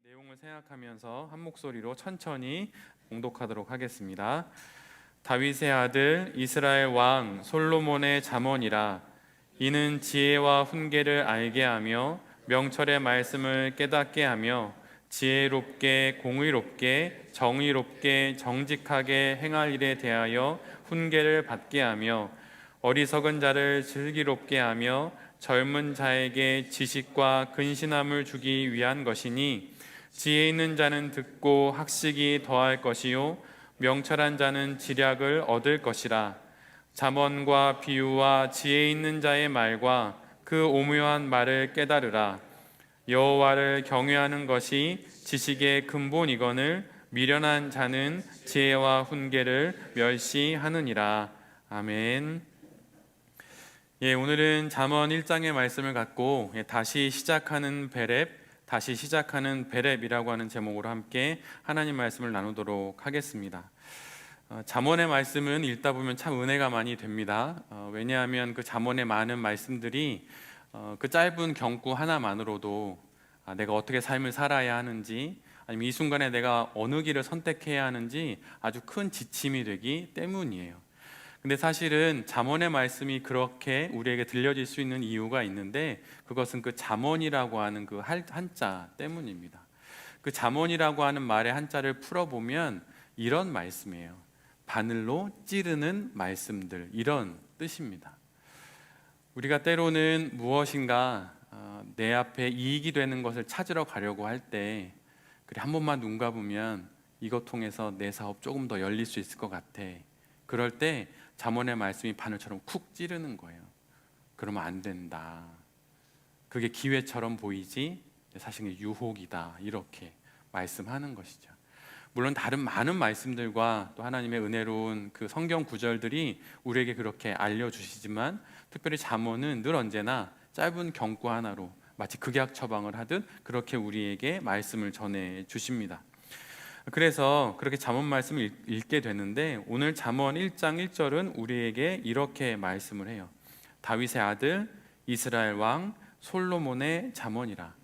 내용을 생각하면서 한 목소리로 천천히 봉독하도록 하겠습니다. 다윗의 아들 이스라엘 왕 솔로몬의 잠언이라. 이는 지혜와 훈계를 알게 하며 명철의 말씀을 깨닫게 하며 지혜롭게 공의롭게 정의롭게 정직하게 행할 일에 대하여 훈계를 받게 하며 어리석은 자를 슬기롭게 하며 젊은 자에게 지식과 근신함을 주기 위한 것이니, 지혜 있는 자는 듣고 학식이 더할 것이요 명철한 자는 지략을 얻을 것이라. 잠언과 비유와 지혜 있는 자의 말과 그 오묘한 말을 깨달으라. 여호와를 경외하는 것이 지식의 근본이거늘 미련한 자는 지혜와 훈계를 멸시하느니라. 아멘. 오늘은 잠언 1장의 말씀을 갖고 다시 시작하는 베렙이라고 하는 제목으로 함께 하나님 말씀을 나누도록 하겠습니다. 잠언의 말씀은 읽다 보면 참 은혜가 많이 됩니다. 왜냐하면 그 잠언의 많은 말씀들이 그 짧은 경구 하나만으로도 내가 어떻게 삶을 살아야 하는지, 아니면 이 순간에 내가 어느 길을 선택해야 하는지 아주 큰 지침이 되기 때문이에요. 근데 사실은 잠언의 말씀이 그렇게 우리에게 들려질 수 있는 이유가 있는데, 그것은 그 잠언이라고 하는 그 한자 때문입니다. 그 잠언이라고 하는 말의 한자를 풀어보면 이런 말씀이에요. 바늘로 찌르는 말씀들, 이런 뜻입니다. 우리가 때로는 무엇인가 내 앞에 이익이 되는 것을 찾으러 가려고 할 때, 그래 한 번만 눈 감으면 이것 통해서 내 사업 조금 더 열릴 수 있을 것 같아. 그럴 때 잠언의 말씀이 바늘처럼 쿡 찌르는 거예요. 그러면 안 된다. 그게 기회처럼 보이지 사실은 유혹이다. 이렇게 말씀하는 것이죠. 물론 다른 많은 말씀들과 또 하나님의 은혜로운 그 성경 구절들이 우리에게 그렇게 알려주시지만, 특별히 잠언은 늘 언제나 짧은 경구 하나로 마치 극약 처방을 하듯 그렇게 우리에게 말씀을 전해 주십니다. 그래서 그렇게 잠언 말씀을 읽게 되는데, 오늘 잠언 1장 1절은 우리에게 이렇게 말씀을 해요. 다윗의 아들 이스라엘 왕 솔로몬의 잠언이라.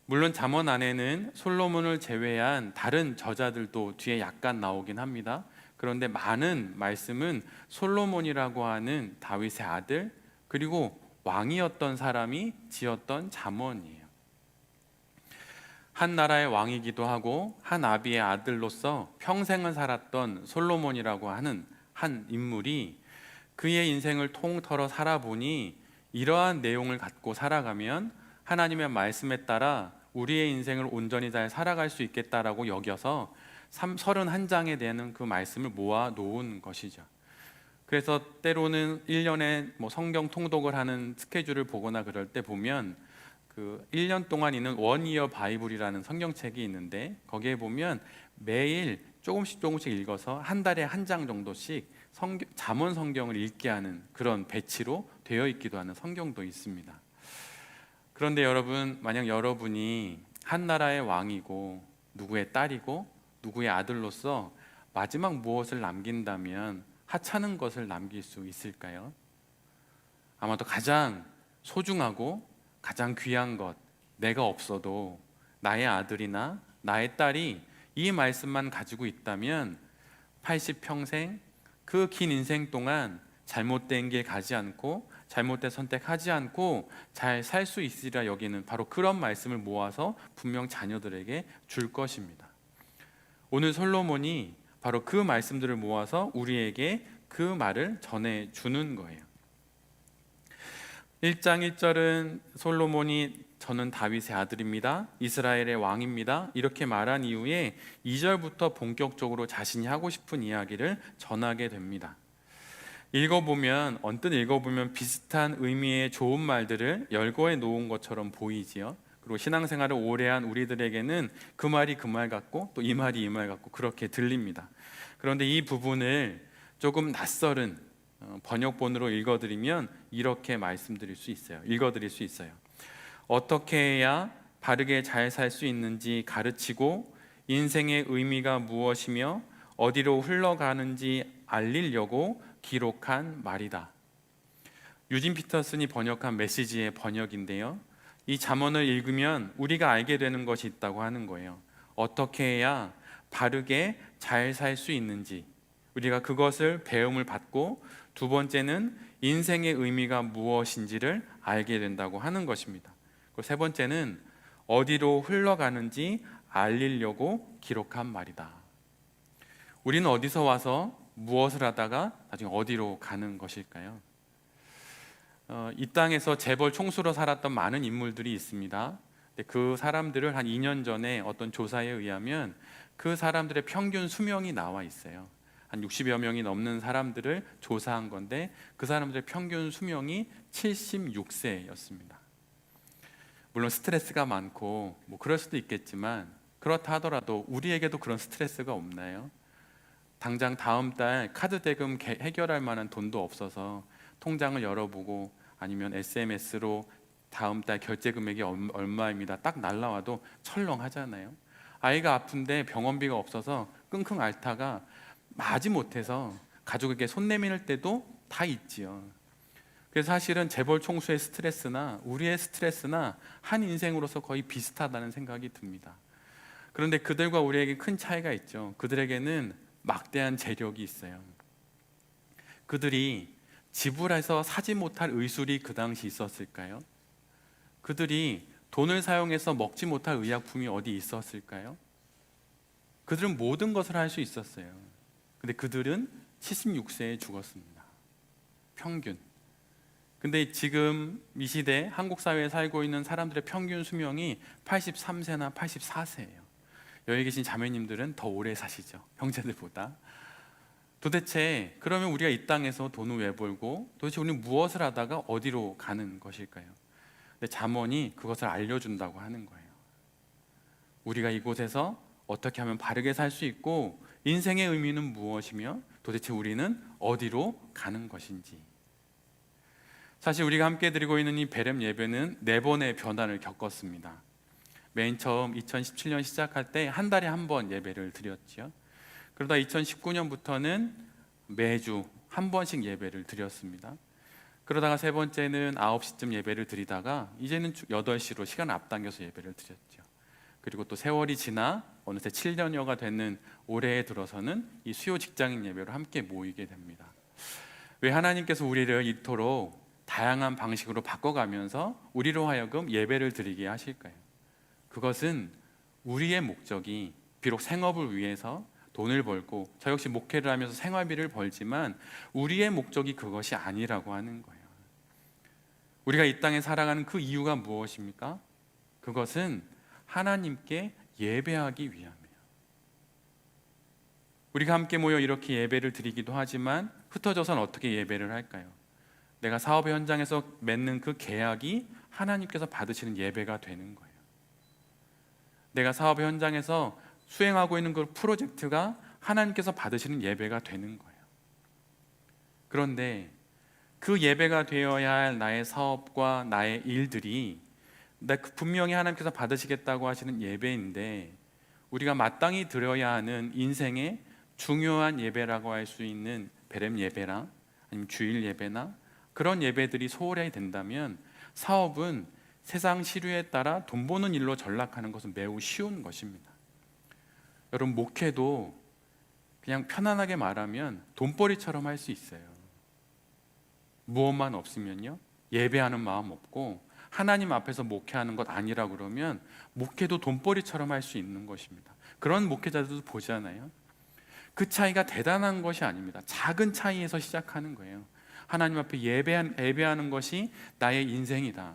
물론 잠언 안에는 솔로몬을 제외한 다른 저자들도 뒤에 약간 나오긴 합니다. 그런데 많은 말씀은 솔로몬이라고 하는 다윗의 아들, 그리고 왕이었던 사람이 지었던 잠언이에요. 한 나라의 왕이기도 하고 한 아비의 아들로서 평생을 살았던 솔로몬이라고 하는 한 인물이 그의 인생을 통틀어 살아보니, 이러한 내용을 갖고 살아가면 하나님의 말씀에 따라 우리의 인생을 온전히 잘 살아갈 수 있겠다라고 여겨서 31장에 대한 그 말씀을 모아 놓은 것이죠. 그래서 때로는 1년에 성경 통독을 하는 스케줄을 보거나 그럴 때 보면 그 1년 동안 있는 원이어 바이블이라는 성경책이 있는데, 거기에 보면 매일 조금씩 읽어서 한 달에 한 장 정도씩 잠언 성경을 읽게 하는 그런 배치로 되어 있기도 하는 성경도 있습니다. 그런데 여러분, 만약 여러분이 한 나라의 왕이고 누구의 딸이고 누구의 아들로서 마지막 무엇을 남긴다면 하찮은 것을 남길 수 있을까요? 아마도 가장 소중하고 가장 귀한 것, 내가 없어도 나의 아들이나 나의 딸이 이 말씀만 가지고 있다면 80평생 그 긴 인생 동안 잘못된 길 가지 않고 잘못된 선택하지 않고 잘 살 수 있으리라 여기는 바로 그런 말씀을 모아서 분명 자녀들에게 줄 것입니다. 오늘 솔로몬이 바로 그 말씀들을 모아서 우리에게 그 말을 전해주는 거예요. 1장 1절은 솔로몬이 저는 다윗의 아들입니다, 이스라엘의 왕입니다, 이렇게 말한 이후에 2절부터 본격적으로 자신이 하고 싶은 이야기를 전하게 됩니다. 언뜻 읽어보면 비슷한 의미의 좋은 말들을 열거해 놓은 것처럼 보이지요. 그리고 신앙생활을 오래한 우리들에게는 그 말이 그 말 같고 또 이 말이 이 말 같고 그렇게 들립니다. 그런데 이 부분을 조금 낯설은 번역본으로 읽어드리면 이렇게 읽어드릴 수 있어요. 어떻게 해야 바르게 잘 살 수 있는지 가르치고 인생의 의미가 무엇이며 어디로 흘러가는지 알리려고 기록한 말이다. 유진 피터슨이 번역한 메시지의 번역인데요, 이 잠언을 읽으면 우리가 알게 되는 것이 있다고 하는 거예요. 어떻게 해야 바르게 잘 살 수 있는지 우리가 그것을 배움을 받고, 두 번째는 인생의 의미가 무엇인지를 알게 된다고 하는 것입니다. 그리고 세 번째는 어디로 흘러가는지 알리려고 기록한 말이다. 우리는 어디서 와서 무엇을 하다가 나중에 어디로 가는 것일까요? 이 땅에서 재벌 총수로 살았던 많은 인물들이 있습니다. 그 사람들을 한 2년 전에 어떤 조사에 의하면 그 사람들의 평균 수명이 나와 있어요. 한 60여 명이 넘는 사람들을 조사한 건데 그 사람들의 평균 수명이 76세였습니다. 물론 스트레스가 많고 뭐 그럴 수도 있겠지만, 그렇다 하더라도 우리에게도 그런 스트레스가 없나요? 당장 다음 달 카드 대금 해결할 만한 돈도 없어서 통장을 열어보고, 아니면 SMS로 다음 달 결제 금액이 얼마입니다 딱 날라와도 철렁하잖아요. 아이가 아픈데 병원비가 없어서 끙끙 앓다가 마지못해서 가족에게 손 내밀 때도 다 있지요. 그래서 사실은 재벌 총수의 스트레스나 우리의 스트레스나 한 인생으로서 거의 비슷하다는 생각이 듭니다. 그런데 그들과 우리에게 큰 차이가 있죠. 그들에게는 막대한 재력이 있어요. 그들이 지불해서 사지 못할 의술이 그 당시 있었을까요? 그들이 돈을 사용해서 먹지 못할 의약품이 어디 있었을까요? 그들은 모든 것을 할 수 있었어요. 근데 그들은 76세에 죽었습니다. 평균. 근데 지금 이 시대 한국 사회에 살고 있는 사람들의 평균 수명이 83세나 84세예요. 여기 계신 자매님들은 더 오래 사시죠, 형제들보다. 도대체 그러면 우리가 이 땅에서 돈을 왜 벌고, 도대체 우리는 무엇을 하다가 어디로 가는 것일까요? 근데 잠언이 그것을 알려준다고 하는 거예요. 우리가 이곳에서 어떻게 하면 바르게 살 수 있고, 인생의 의미는 무엇이며 도대체 우리는 어디로 가는 것인지. 사실 우리가 함께 드리고 있는 이 베렘 예배는 4번의 변화를 겪었습니다. 맨 처음 2017년 시작할 때 한 달에 한 번 예배를 드렸죠. 그러다 2019년부터는 매주 한 번씩 예배를 드렸습니다. 그러다가 세 번째는 9시쯤 예배를 드리다가 이제는 8시로 시간 앞당겨서 예배를 드렸죠. 그리고 또 세월이 지나 어느새 7년여가 되는 올해에 들어서는 이 수요 직장인 예배로 함께 모이게 됩니다. 왜 하나님께서 우리를 이토록 다양한 방식으로 바꿔가면서 우리로 하여금 예배를 드리게 하실까요? 그것은 우리의 목적이 비록 생업을 위해서 돈을 벌고, 저 역시 목회를 하면서 생활비를 벌지만 우리의 목적이 그것이 아니라고 하는 거예요. 우리가 이 땅에 살아가는 그 이유가 무엇입니까? 그것은 하나님께 예배하기 위함이에요. 우리가 함께 모여 이렇게 예배를 드리기도 하지만 흩어져서는 어떻게 예배를 할까요? 내가 사업의 현장에서 맺는 그 계약이 하나님께서 받으시는 예배가 되는 거예요. 내가 사업의 현장에서 수행하고 있는 그 프로젝트가 하나님께서 받으시는 예배가 되는 거예요. 그런데 그 예배가 되어야 할 나의 사업과 나의 일들이 분명히 하나님께서 받으시겠다고 하시는 예배인데, 우리가 마땅히 드려야 하는 인생의 중요한 예배라고 할 수 있는 베렘 예배나 아니면 주일 예배나 그런 예배들이 소홀히 된다면, 사업은 세상 시류에 따라 돈 버는 일로 전락하는 것은 매우 쉬운 것입니다. 여러분, 목회도 그냥 편안하게 말하면 돈벌이처럼 할 수 있어요. 무엇만 없으면요, 예배하는 마음 없고 하나님 앞에서 목회하는 것 아니라 그러면 목회도 돈벌이처럼 할 수 있는 것입니다. 그런 목회자들도 보잖아요. 그 차이가 대단한 것이 아닙니다. 작은 차이에서 시작하는 거예요. 하나님 앞에 예배하는 것이 나의 인생이다.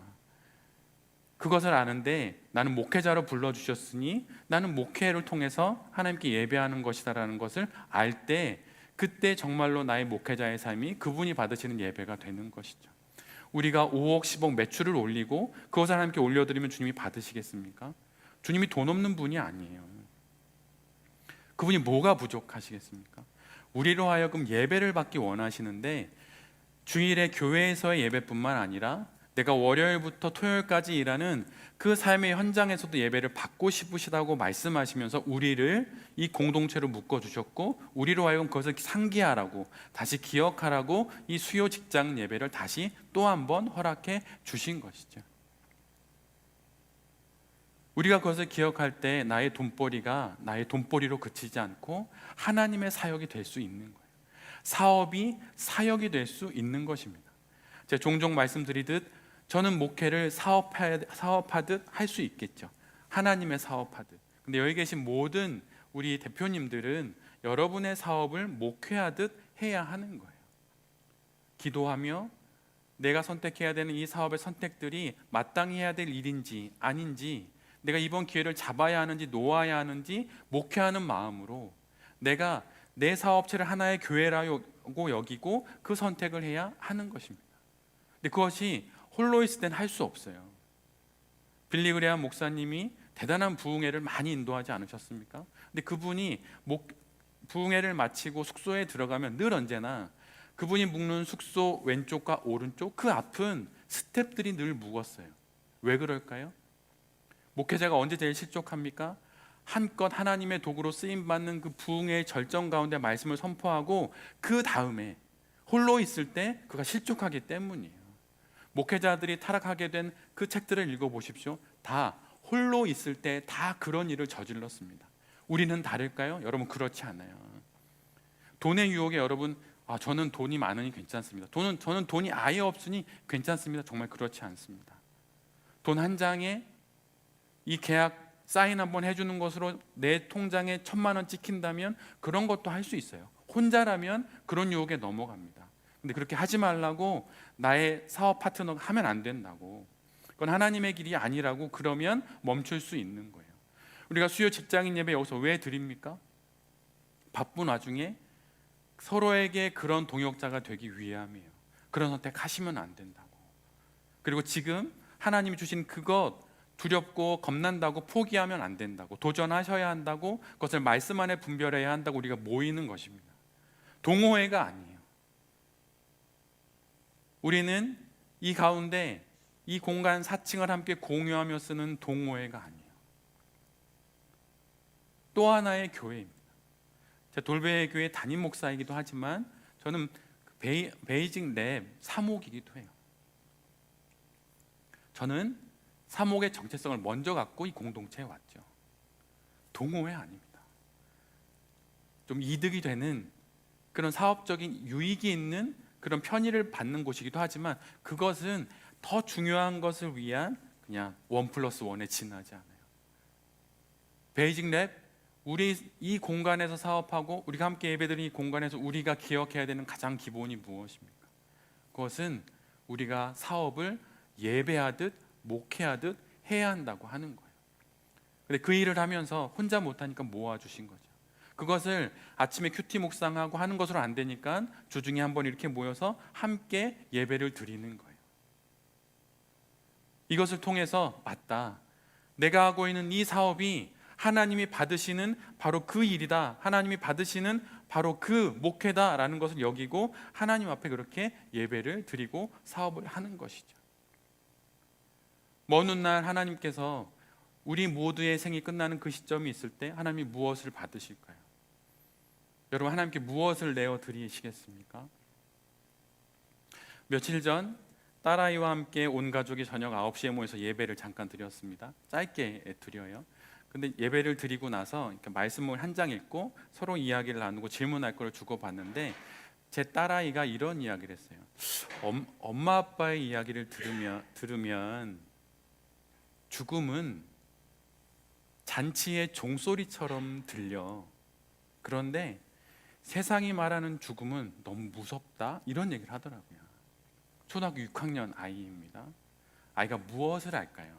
그것을 아는데, 나는 목회자로 불러주셨으니 나는 목회를 통해서 하나님께 예배하는 것이다라는 것을 알 때, 그때 정말로 나의 목회자의 삶이 그분이 받으시는 예배가 되는 것이죠. 우리가 5억 10억 매출을 올리고 그것을 하나님께 올려드리면 주님이 받으시겠습니까? 주님이 돈 없는 분이 아니에요. 그분이 뭐가 부족하시겠습니까? 우리로 하여금 예배를 받기 원하시는데, 주일에 교회에서의 예배뿐만 아니라 내가 월요일부터 토요일까지 일하는 그 삶의 현장에서도 예배를 받고 싶으시다고 말씀하시면서 우리를 이 공동체로 묶어주셨고, 우리로 하여금 그것을 상기하라고, 다시 기억하라고 이 수요 직장 예배를 다시 또 한 번 허락해 주신 것이죠. 우리가 그것을 기억할 때 나의 돈벌이가 나의 돈벌이로 그치지 않고 하나님의 사역이 될 수 있는 거예요. 사업이 사역이 될 수 있는 것입니다. 제가 종종 말씀드리듯 저는 목회를 사업하듯 할 수 있겠죠. 하나님의 사업하듯. 근데 여기 계신 모든 우리 대표님들은 여러분의 사업을 목회하듯 해야 하는 거예요. 기도하며 내가 선택해야 되는 이 사업의 선택들이 마땅히 해야 될 일인지 아닌지, 내가 이번 기회를 잡아야 하는지 놓아야 하는지 목회하는 마음으로 내가 내 사업체를 하나의 교회라고 여기고 그 선택을 해야 하는 것입니다. 근데 그것이 홀로 있을 땐 할 수 없어요. 빌리 그레이엄 목사님이 대단한 부흥회를 많이 인도하지 않으셨습니까? 근데 그분이 부흥회를 마치고 숙소에 들어가면 늘 언제나 그분이 묵는 숙소 왼쪽과 오른쪽 그 앞은 스텝들이 늘 묵었어요. 왜 그럴까요? 목회자가 언제 제일 실족합니까? 한껏 하나님의 도구로 쓰임받는 그 부흥회의 절정 가운데 말씀을 선포하고 그 다음에 홀로 있을 때 그가 실족하기 때문이에요. 목회자들이 타락하게 된 그 책들을 읽어보십시오. 다 홀로 있을 때 다 그런 일을 저질렀습니다. 우리는 다를까요? 여러분 그렇지 않아요. 돈의 유혹에 여러분 저는 돈이 많으니 괜찮습니다. 저는 돈이 아예 없으니 괜찮습니다. 정말 그렇지 않습니다. 돈 한 장에 이 계약 사인 한번 해주는 것으로 내 통장에 1,000만 원 찍힌다면 그런 것도 할 수 있어요. 혼자라면 그런 유혹에 넘어갑니다. 근데 그렇게 하지 말라고 나의 사업 파트너가 하면 안 된다고, 그건 하나님의 길이 아니라고 그러면 멈출 수 있는 거예요. 우리가 수요 직장인 예배 여기서 왜 드립니까? 바쁜 와중에 서로에게 그런 동역자가 되기 위함이에요. 그런 선택하시면 안 된다고. 그리고 지금 하나님이 주신 그것 두렵고 겁난다고 포기하면 안 된다고, 도전하셔야 한다고, 그것을 말씀 안에 분별해야 한다고 우리가 모이는 것입니다. 동호회가 아니에요. 우리는 이 가운데 이 공간 4층을 함께 공유하며 쓰는 동호회가 아니에요. 또 하나의 교회입니다. 제가 돌베 교회 담임 목사이기도 하지만 저는 베이징 랩 사목이기도 해요. 저는 사목의 정체성을 먼저 갖고 이 공동체에 왔죠. 동호회 아닙니다. 좀 이득이 되는 그런 사업적인 유익이 있는 그런 편의를 받는 곳이기도 하지만 그것은 더 중요한 것을 위한 그냥 1+1에 지나지 않아요. 베이징 랩, 우리 이 공간에서 사업하고 우리가 함께 예배드리는 이 공간에서 우리가 기억해야 되는 가장 기본이 무엇입니까? 그것은 우리가 사업을 예배하듯 목회하듯 해야 한다고 하는 거예요. 근데 그 일을 하면서 혼자 못하니까 모아주신 거죠. 그것을 아침에 큐티 묵상하고 하는 것으로 안 되니까 주중에 한번 이렇게 모여서 함께 예배를 드리는 거예요. 이것을 통해서 맞다, 내가 하고 있는 이 사업이 하나님이 받으시는 바로 그 일이다, 하나님이 받으시는 바로 그 목회다라는 것을 여기고 하나님 앞에 그렇게 예배를 드리고 사업을 하는 것이죠. 먼 훗날 하나님께서 우리 모두의 생이 끝나는 그 시점이 있을 때 하나님이 무엇을 받으실까요? 여러분 하나님께 무엇을 내어 드리시겠습니까? 며칠 전 딸아이와 함께 온 가족이 저녁 9시에 모여서 예배를 잠깐 드렸습니다. 짧게 드려요. 근데 예배를 드리고 나서 말씀을 한 장 읽고 서로 이야기를 나누고 질문할 걸 주고받는데 제 딸아이가 이런 이야기를 했어요. 엄마 아빠의 이야기를 들으면 죽음은 잔치의 종소리처럼 들려. 그런데 세상이 말하는 죽음은 너무 무섭다, 이런 얘기를 하더라고요. 초등학교 6학년 아이입니다. 아이가 무엇을 할까요?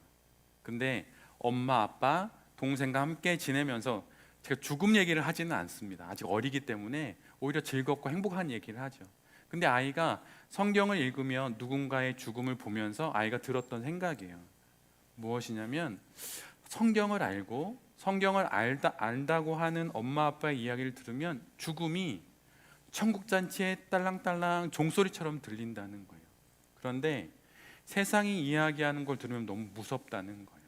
근데 엄마, 아빠, 동생과 함께 지내면서 제가 죽음 얘기를 하지는 않습니다. 아직 어리기 때문에 오히려 즐겁고 행복한 얘기를 하죠. 근데 아이가 성경을 읽으며 누군가의 죽음을 보면서 아이가 들었던 생각이에요. 무엇이냐면 성경을 알고 성경을 안다고 하는 엄마 아빠의 이야기를 들으면 죽음이 천국잔치에 딸랑딸랑 종소리처럼 들린다는 거예요. 그런데 세상이 이야기하는 걸 들으면 너무 무섭다는 거예요.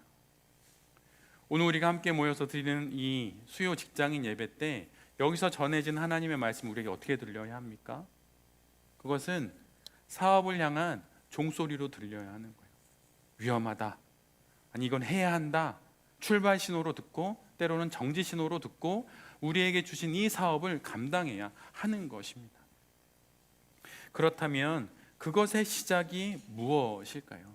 오늘 우리가 함께 모여서 드리는 이 수요 직장인 예배 때 여기서 전해진 하나님의 말씀 우리에게 어떻게 들려야 합니까? 그것은 사업을 향한 종소리로 들려야 하는 거예요. 위험하다, 아니 이건 해야 한다, 출발 신호로 듣고 때로는 정지 신호로 듣고 우리에게 주신 이 사업을 감당해야 하는 것입니다. 그렇다면 그것의 시작이 무엇일까요?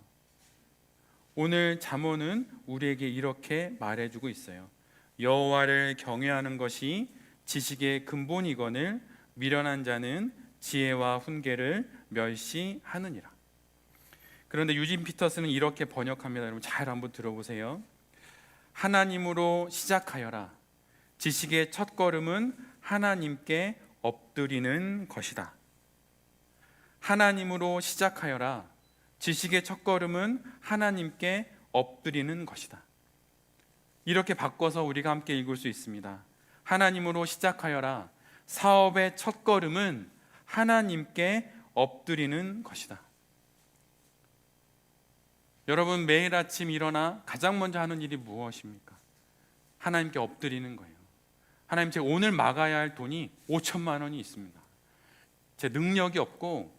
오늘 잠언은 우리에게 이렇게 말해주고 있어요. 여호와를 경외하는 것이 지식의 근본이거늘 미련한 자는 지혜와 훈계를 멸시하느니라. 그런데 유진 피터스는 이렇게 번역합니다. 여러분 잘 한번 들어보세요. 하나님으로 시작하여라. 지식의 첫걸음은 하나님께 엎드리는 것이다. 하나님으로 시작하여라. 지식의 첫걸음은 하나님께 엎드리는 것이다. 이렇게 바꿔서 우리가 함께 읽을 수 있습니다. 하나님으로 시작하여라. 사업의 첫걸음은 하나님께 엎드리는 것이다. 여러분 매일 아침 일어나 가장 먼저 하는 일이 무엇입니까? 하나님께 엎드리는 거예요. 하나님, 제가 오늘 막아야 할 돈이 5천만 원이 있습니다. 제 능력이 없고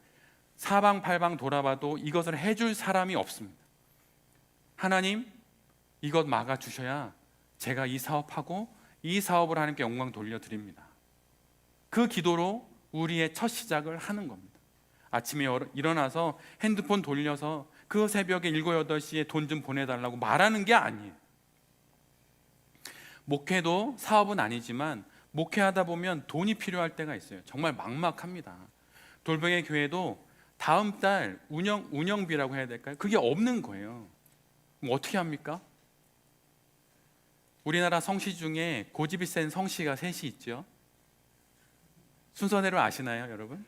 사방팔방 돌아봐도 이것을 해줄 사람이 없습니다. 하나님, 이것 막아주셔야 제가 이 사업하고 이 사업을 하나님께 영광 돌려드립니다. 그 기도로 우리의 첫 시작을 하는 겁니다. 아침에 일어나서 핸드폰 돌려서 그 새벽에 7, 8시에 돈 좀 보내달라고 말하는 게 아니에요. 목회도 사업은 아니지만 목회하다 보면 돈이 필요할 때가 있어요. 정말 막막합니다. 돌병의 교회도 다음 달 운영비라고 해야 될까요? 그게 없는 거예요. 그럼 어떻게 합니까? 우리나라 성씨 중에 고집이 센 성씨가 셋이 있죠. 순서대로 아시나요, 여러분?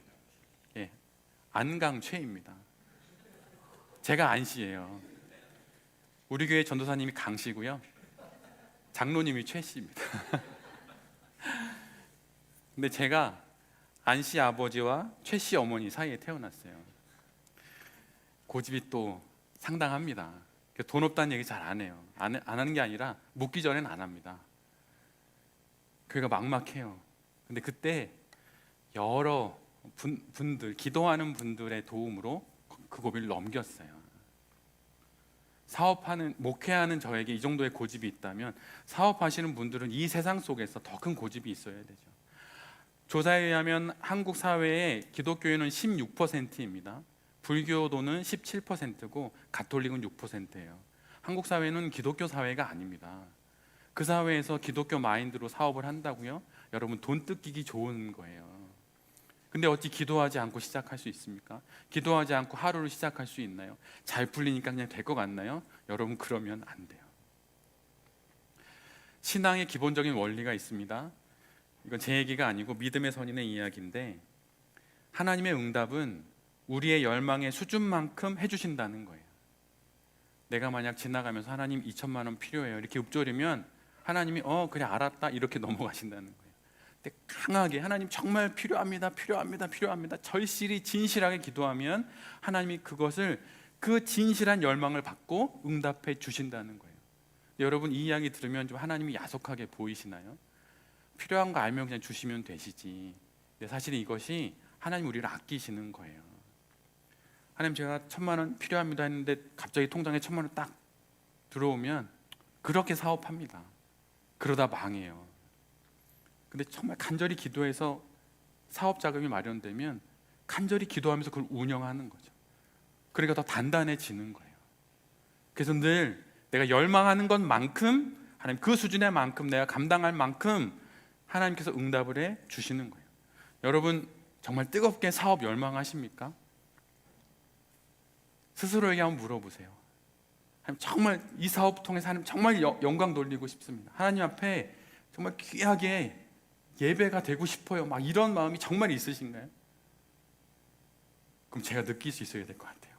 예, 안강최입니다. 제가 안씨예요. 우리 교회 전도사님이 강씨고요, 장로님이 최씨입니다. 근데 제가 안씨 아버지와 최씨 어머니 사이에 태어났어요. 고집이 또 상당합니다. 돈 없다는 얘기 잘 안 해요. 안 하는 게 아니라 묻기 전엔 안 합니다. 교회가 막막해요. 근데 그때 여러 분들, 기도하는 분들의 도움으로 그 고비를 넘겼어요. 사업하는, 목회하는 저에게 이 정도의 고집이 있다면 사업하시는 분들은 이 세상 속에서 더 큰 고집이 있어야 되죠. 조사에 의하면 한국 사회의 기독교인은 16%입니다. 불교도는 17%고 가톨릭은 6%예요. 한국 사회는 기독교 사회가 아닙니다. 그 사회에서 기독교 마인드로 사업을 한다고요? 여러분 돈 뜯기기 좋은 거예요. 근데 어찌 기도하지 않고 시작할 수 있습니까? 기도하지 않고 하루를 시작할 수 있나요? 잘 풀리니까 그냥 될 것 같나요? 여러분 그러면 안 돼요. 신앙의 기본적인 원리가 있습니다. 이건 제 얘기가 아니고 믿음의 선인의 이야기인데, 하나님의 응답은 우리의 열망의 수준만큼 해주신다는 거예요. 내가 만약 지나가면서 하나님 2천만 원 필요해요 이렇게 읊조리면 하나님이 그래 알았다 이렇게 넘어가신다는 거예요. 근데 강하게 하나님 정말 필요합니다 필요합니다 필요합니다 절실히 진실하게 기도하면 하나님이 그것을, 그 진실한 열망을 받고 응답해 주신다는 거예요. 여러분 이 이야기 들으면 좀 하나님이 야속하게 보이시나요? 필요한 거 알면 그냥 주시면 되시지. 근데 사실 이것이 하나님 우리를 아끼시는 거예요. 하나님 제가 1,000만 원 필요합니다 했는데 갑자기 통장에 1,000만 원 딱 들어오면 그렇게 사업합니다. 그러다 망해요. 근데 정말 간절히 기도해서 사업 자금이 마련되면 간절히 기도하면서 그걸 운영하는 거죠. 그러니까 더 단단해지는 거예요. 그래서 늘 내가 열망하는 것만큼, 하나님 그 수준의 만큼 내가 감당할 만큼 하나님께서 응답을 해 주시는 거예요. 여러분 정말 뜨겁게 사업 열망하십니까? 스스로에게 한번 물어보세요. 하나님 정말 이 사업 통해서 하나님 정말 영광 돌리고 싶습니다. 하나님 앞에 정말 귀하게 예배가 되고 싶어요. 막 이런 마음이 정말 있으신가요? 그럼 제가 느낄 수 있어야 될 것 같아요.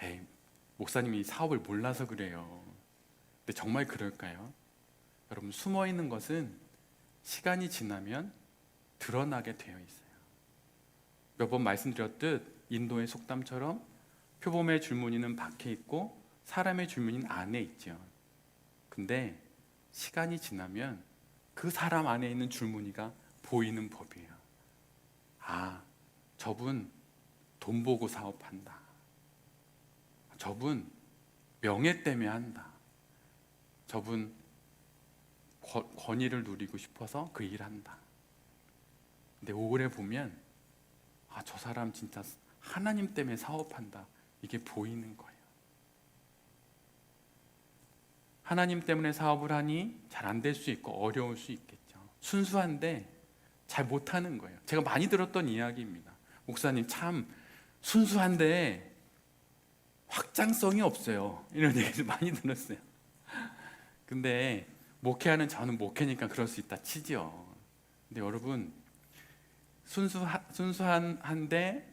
에이, 목사님이 사업을 몰라서 그래요. 근데 정말 그럴까요? 여러분 숨어 있는 것은 시간이 지나면 드러나게 되어 있어요. 몇 번 말씀드렸듯 인도의 속담처럼 표범의 줄무늬는 밖에 있고 사람의 줄무늬는 안에 있죠. 근데 시간이 지나면 그 사람 안에 있는 줄무늬가 보이는 법이에요. 아, 저분 돈 보고 사업한다. 저분 명예 때문에 한다. 저분 권위를 누리고 싶어서 그 일 한다. 근데 오래 보면 저 사람 진짜 하나님 때문에 사업한다. 이게 보이는 거예요. 하나님 때문에 사업을 하니 잘 안 될 수 있고 어려울 수 있겠죠. 순수한데 잘 못하는 거예요. 제가 많이 들었던 이야기입니다. 목사님 참 순수한데 확장성이 없어요. 이런 얘기를 많이 들었어요. 근데 목회하는 저는 목회니까 그럴 수 있다 치지요. 근데 여러분 순수한데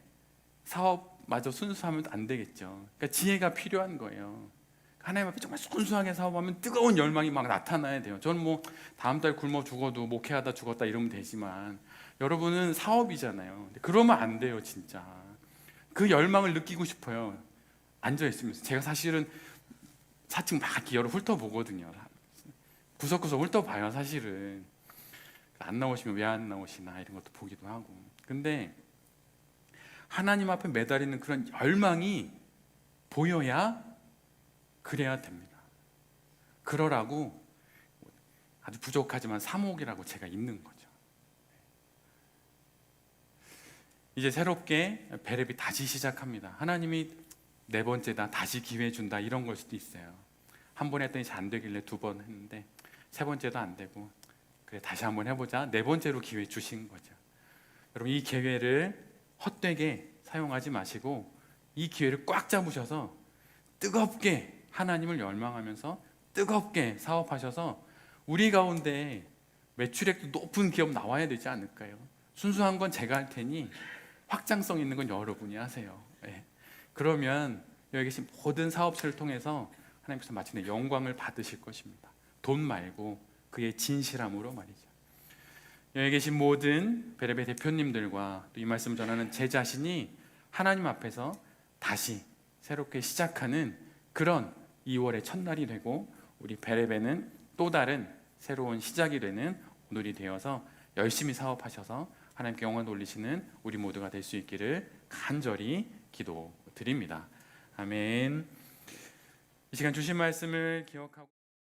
사업마저 순수하면 안 되겠죠. 그러니까 지혜가 필요한 거예요. 하나님 앞에 정말 순수하게 사업하면 뜨거운 열망이 막 나타나야 돼요. 저는 뭐 다음 달 굶어 죽어도 목회하다 죽었다 이러면 되지만 여러분은 사업이잖아요. 근데 그러면 안 돼요, 진짜. 그 열망을 느끼고 싶어요. 앉아 있으면서 제가 사실은 사측 막 기어를 훑어보거든요. 구석구석 훑어봐요, 사실은. 안 나오시면 왜 안 나오시나 이런 것도 보기도 하고. 근데 하나님 앞에 매달리는 그런 열망이 보여야 그래야 됩니다. 그러라고 아주 부족하지만 사목이라고 제가 있는 거죠. 이제 새롭게 베레비 다시 시작합니다. 하나님이 네 번째다, 다시 기회 준다 이런 걸 수도 있어요. 한 번 했더니 잘 안 되길래 두 번 했는데 세 번째도 안 되고 그래 다시 한번 해보자, 네 번째로 기회 주신 거죠. 여러분 이 기회를 헛되게 사용하지 마시고 이 기회를 꽉 잡으셔서 뜨겁게 하나님을 열망하면서 뜨겁게 사업하셔서 우리 가운데 매출액도 높은 기업 나와야 되지 않을까요? 순수한 건 제가 할 테니 확장성 있는 건 여러분이 하세요. 네. 그러면 여기 계신 모든 사업체를 통해서 하나님께서 마침내 영광을 받으실 것입니다. 돈 말고 그의 진실함으로 말이죠. 여기 계신 모든 베레베 대표님들과 또 이 말씀 전하는 제 자신이 하나님 앞에서 다시 새롭게 시작하는 그런 2월의 첫날이 되고 우리 베레베는 또 다른 새로운 시작이 되는 오늘이 되어서 열심히 사업하셔서 하나님께 영광 돌리시는 우리 모두가 될 수 있기를 간절히 기도드립니다. 아멘. 이 시간 주신 말씀을 기억하고